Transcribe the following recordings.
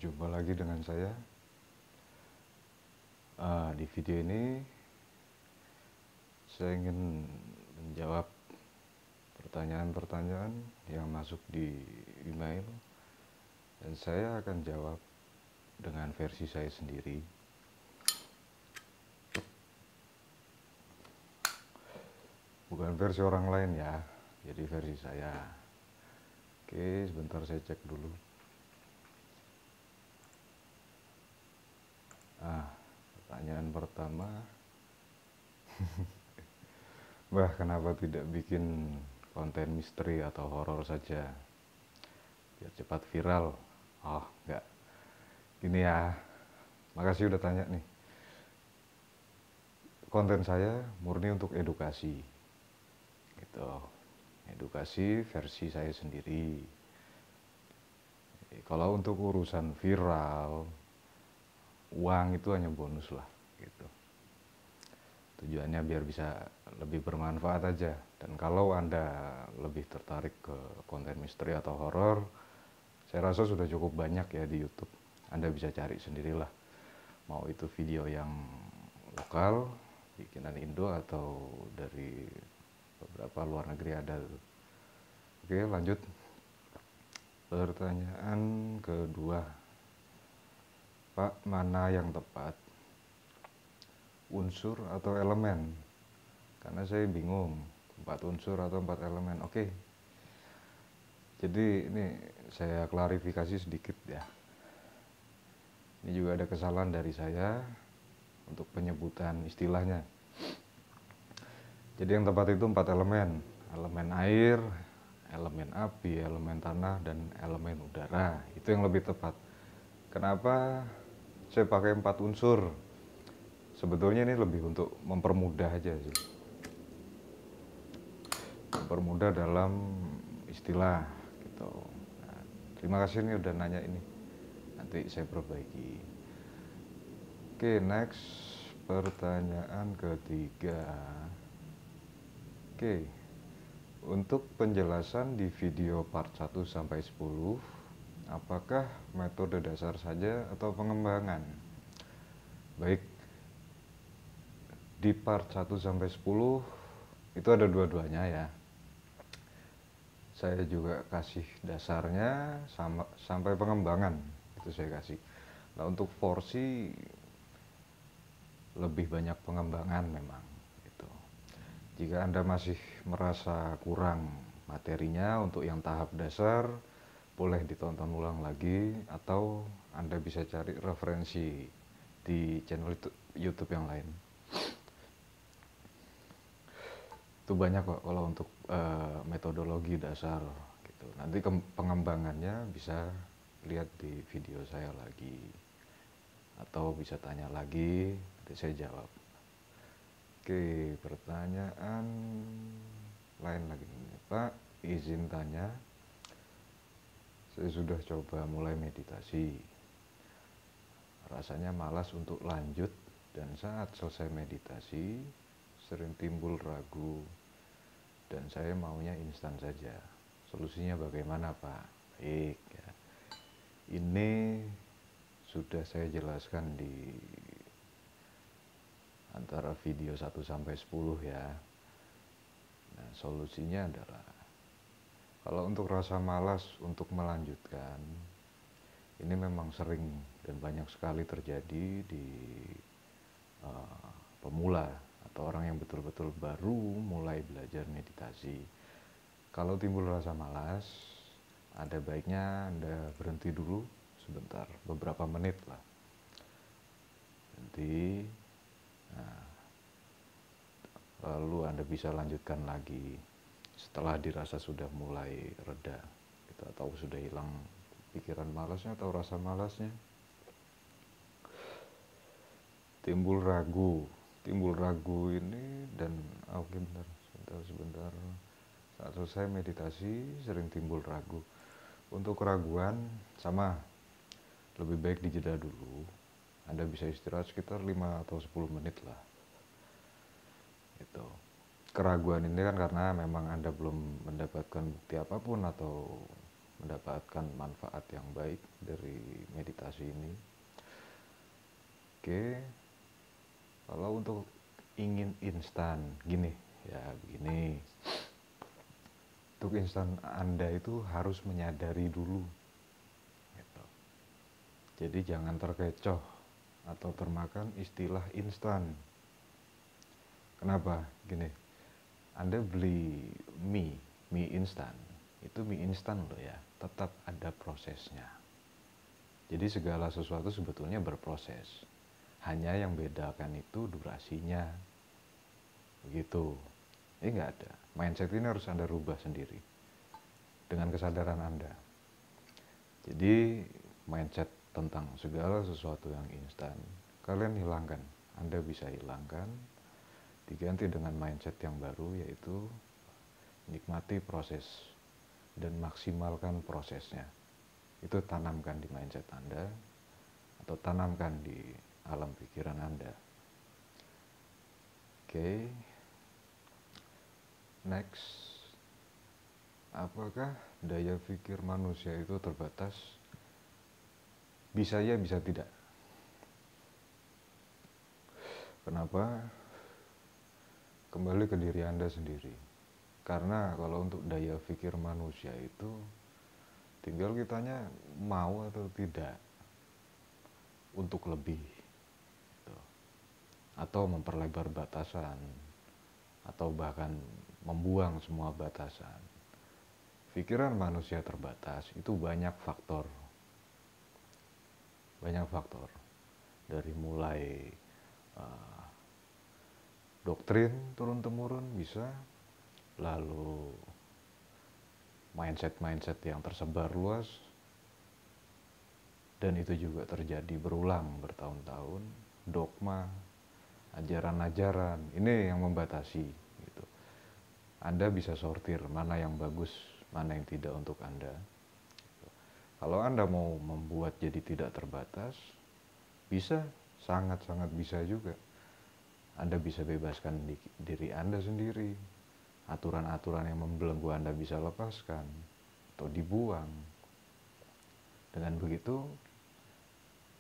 Jumpa lagi dengan saya. Di video ini saya ingin menjawab pertanyaan-pertanyaan yang masuk di email, dan saya akan jawab dengan versi saya sendiri. Bukan versi orang lain ya, jadi versi saya. Oke, sebentar saya cek dulu. Pertanyaan pertama, Mbah, kenapa tidak bikin konten misteri atau horor saja biar cepat viral? Oh, enggak. Gini ya, makasih udah tanya nih. Konten saya murni untuk edukasi, gitu. Edukasi versi saya sendiri. Jadi, kalau untuk urusan viral, uang itu hanya bonus lah, gitu. Tujuannya biar bisa lebih bermanfaat aja. Dan kalau Anda lebih tertarik ke konten misteri atau horor, saya rasa sudah cukup banyak ya di YouTube. Anda bisa cari sendirilah. Mau itu video yang lokal, bikinan Indo, atau dari beberapa luar negeri ada. Oke, lanjut. Pertanyaan kedua, Pak, mana yang tepat? Unsur atau elemen? Karena saya bingung, 4 unsur atau 4 elemen. Oke, jadi ini saya klarifikasi sedikit ya. Ini juga ada kesalahan dari saya untuk penyebutan istilahnya. Jadi yang tepat itu 4 elemen. Elemen air, elemen api, elemen tanah, dan elemen udara. Itu yang lebih tepat. Kenapa saya pakai 4 unsur? Sebetulnya ini lebih untuk mempermudah aja sih. Mempermudah dalam istilah gitu. Nah, terima kasih nih udah nanya ini. Nanti saya perbaiki. Oke, next. Pertanyaan ketiga. Oke. Untuk penjelasan di video part 1 sampai 10, apakah metode dasar saja atau pengembangan? Baik. Di part 1 sampai 10 itu ada dua-duanya ya. Saya juga kasih dasarnya sampai pengembangan, itu saya kasih. Nah, untuk porsi lebih banyak pengembangan memang gitu. Jika Anda masih merasa kurang materinya untuk yang tahap dasar, boleh ditonton ulang lagi, atau Anda bisa cari referensi di channel YouTube yang lain. Itu banyak kok kalau untuk metodologi dasar gitu. Nanti pengembangannya bisa lihat di video saya lagi, atau bisa tanya lagi, nanti saya jawab. Oke, pertanyaan lain lagi nih, Pak, izin tanya. Saya sudah coba mulai meditasi, rasanya malas untuk lanjut, dan saat selesai meditasi sering timbul ragu, dan saya maunya instan saja. Solusinya bagaimana, Pak? Baik ya. Ini sudah saya jelaskan di antara video 1 sampai 10 ya. Nah, solusinya adalah, kalau untuk rasa malas untuk melanjutkan, ini memang sering dan banyak sekali terjadi di pemula atau orang yang betul-betul baru mulai belajar meditasi. Kalau timbul rasa malas, ada baiknya Anda berhenti dulu sebentar, beberapa menit lah. Berhenti, nah, lalu Anda bisa lanjutkan lagi setelah dirasa sudah mulai reda gitu, atau sudah hilang pikiran malasnya atau rasa malasnya. Timbul ragu ini, dan oke, sebentar. Saat selesai meditasi sering timbul ragu. Untuk keraguan sama, lebih baik dijeda dulu. Anda bisa istirahat sekitar 5 atau 10 menit lah. Itu. Keraguan ini kan karena memang Anda belum mendapatkan bukti apapun atau mendapatkan manfaat yang baik dari meditasi ini. Oke, kalau untuk ingin instan, gini ya, begini. Untuk instan Anda itu harus menyadari dulu. Gitu. Jadi jangan terkecoh atau termakan istilah instan. Kenapa? Gini, Anda beli mie instan, itu mie instan loh ya, tetap ada prosesnya. Jadi segala sesuatu sebetulnya berproses. Hanya yang bedakan itu durasinya. Begitu. Ini nggak ada. Mindset ini harus Anda rubah sendiri. Dengan kesadaran Anda. Jadi mindset tentang segala sesuatu yang instan, kalian hilangkan. Anda bisa hilangkan. Diganti dengan mindset yang baru, yaitu nikmati proses dan maksimalkan prosesnya. Itu tanamkan di mindset Anda atau tanamkan di alam pikiran Anda. Oke. Next. Apakah daya pikir manusia itu terbatas? Bisa ya, bisa tidak. Kenapa? Kembali ke diri Anda sendiri. Karena kalau untuk daya pikir manusia itu tinggal kitanya mau atau tidak untuk lebih gitu. Atau memperlebar batasan, atau bahkan membuang semua batasan. Pikiran manusia terbatas itu banyak faktor. Banyak faktor. Dari mulai doktrin turun-temurun bisa, lalu mindset-mindset yang tersebar luas, dan itu juga terjadi berulang bertahun-tahun, dogma, ajaran-ajaran, ini yang membatasi gitu. Anda bisa sortir mana yang bagus, mana yang tidak untuk Anda. Kalau Anda mau membuat jadi tidak terbatas, bisa, sangat-sangat bisa juga. Anda bisa bebaskan diri Anda sendiri. Aturan-aturan yang membelenggu Anda bisa lepaskan atau dibuang. Dengan begitu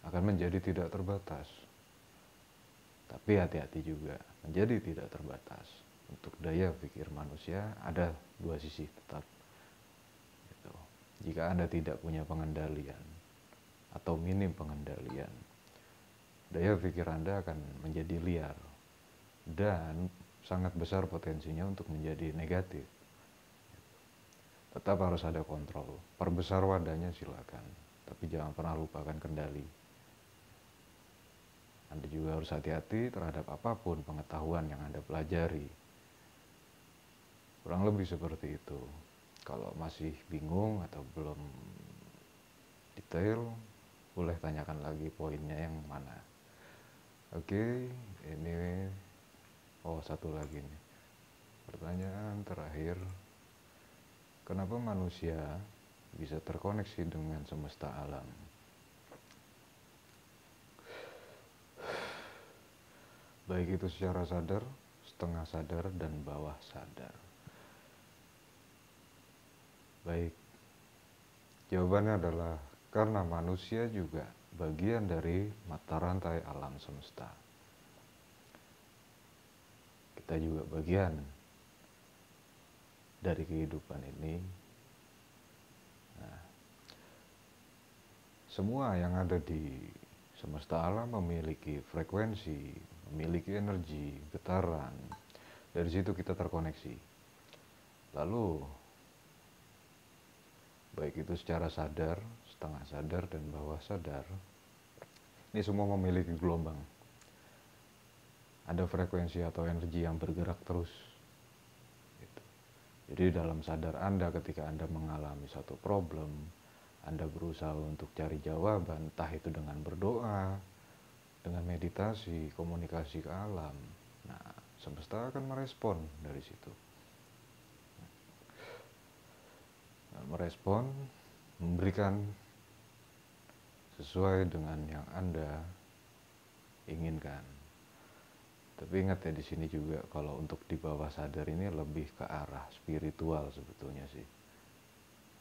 akan menjadi tidak terbatas. Tapi hati-hati juga, menjadi tidak terbatas. Untuk daya pikir manusia ada dua sisi tetap. Gitu. Jika Anda tidak punya pengendalian atau minim pengendalian, daya pikir Anda akan menjadi liar dan sangat besar potensinya untuk menjadi negatif. Tetap harus ada kontrol. Perbesar wadahnya silakan, tapi jangan pernah lupakan kendali. Anda juga harus hati-hati terhadap apapun pengetahuan yang Anda pelajari. Kurang lebih seperti itu. Kalau masih bingung atau belum detail, boleh tanyakan lagi poinnya yang mana. Oke, ini satu lagi nih. Pertanyaan terakhir. Kenapa manusia bisa terkoneksi dengan semesta alam? Baik itu secara sadar, setengah sadar, dan bawah sadar. Baik, jawabannya adalah karena manusia juga bagian dari mata rantai alam semesta. Kita juga bagian dari kehidupan ini. Nah, semua yang ada di semesta alam memiliki frekuensi, memiliki energi, getaran. Dari situ kita terkoneksi. Lalu, baik itu secara sadar, setengah sadar, dan bawah sadar, ini semua memiliki gelombang. Ada frekuensi atau energi yang bergerak terus. Gitu. Jadi dalam sadar Anda ketika Anda mengalami satu problem, Anda berusaha untuk cari jawaban, entah itu dengan berdoa, dengan meditasi, komunikasi ke alam. Nah, semesta akan merespon dari situ. Merespon, memberikan sesuai dengan yang Anda inginkan. Tapi ingat ya, di sini juga kalau untuk di bawah sadar ini lebih ke arah spiritual sebetulnya sih.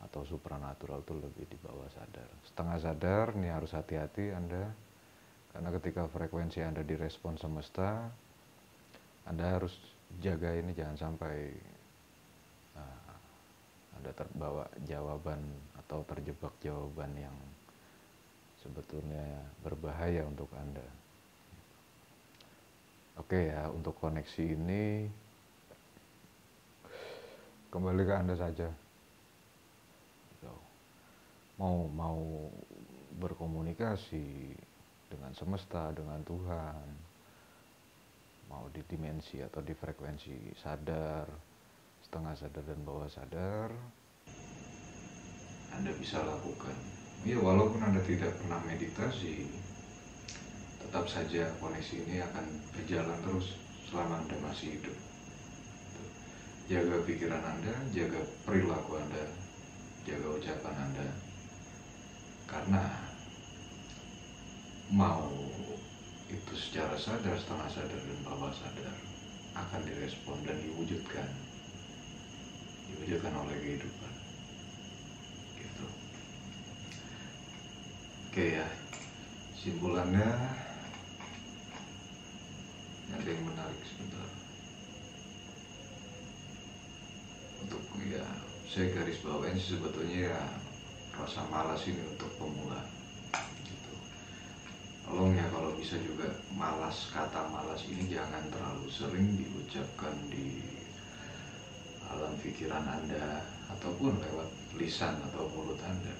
atau supranatural itu lebih di bawah sadar. Setengah sadar ini harus hati-hati Anda, karena ketika frekuensi Anda direspon semesta, Anda harus jaga ini jangan sampai Anda terbawa jawaban atau terjebak jawaban yang sebetulnya berbahaya untuk Anda. Oke ya, untuk koneksi ini kembali ke Anda saja. Mau berkomunikasi dengan semesta, dengan Tuhan, mau di dimensi atau di frekuensi sadar, setengah sadar dan bawah sadar, Anda bisa lakukan. Ya, walaupun Anda tidak pernah meditasi, tetap saja koneksi ini akan berjalan terus selama Anda masih hidup. Jaga pikiran Anda, jaga perilaku Anda, jaga ucapan Anda. Karena mau itu secara sadar, setengah sadar, dan bawah sadar akan direspon dan diwujudkan oleh kehidupan. Gitu. Oke ya, simpulannya ada yang menarik sebentar. Untuk ya, saya garis bawain sebetulnya ya rasa malas ini untuk pemula. Gitu. Tolong ya kalau bisa juga malas, kata malas ini jangan terlalu sering diucapkan di alam pikiran Anda ataupun lewat lisan atau mulut Anda.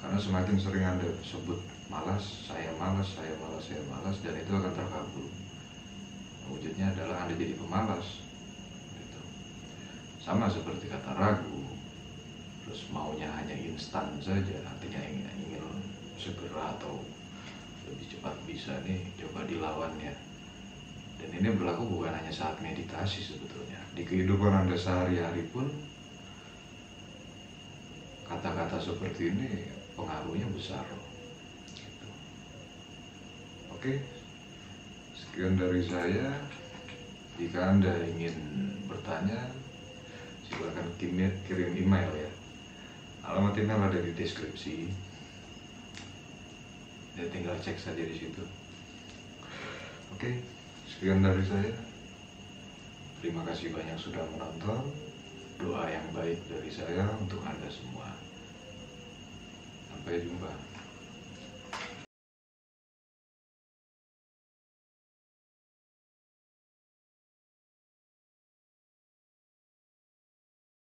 Karena semakin sering Anda sebut malas, saya malas, saya malas, saya malas, dan itu akan terkabul. Wujudnya adalah Anda jadi pemalas. Gitu. Sama seperti kata ragu, terus maunya hanya instan saja, artinya ingin segera atau lebih cepat bisa nih, coba dilawan ya. Dan ini berlaku bukan hanya saat meditasi sebetulnya. Di kehidupan Anda sehari-hari pun kata-kata seperti ini pengaruhnya besar. Gitu. Oke, sekian dari saya. Jika Anda ingin bertanya, silakan kirim email ya. Alamat email ada di deskripsi. Ya, tinggal cek saja di situ. Oke, sekian dari saya. Terima kasih banyak sudah menonton. Doa yang baik dari saya untuk Anda semua. Sampai jumpa.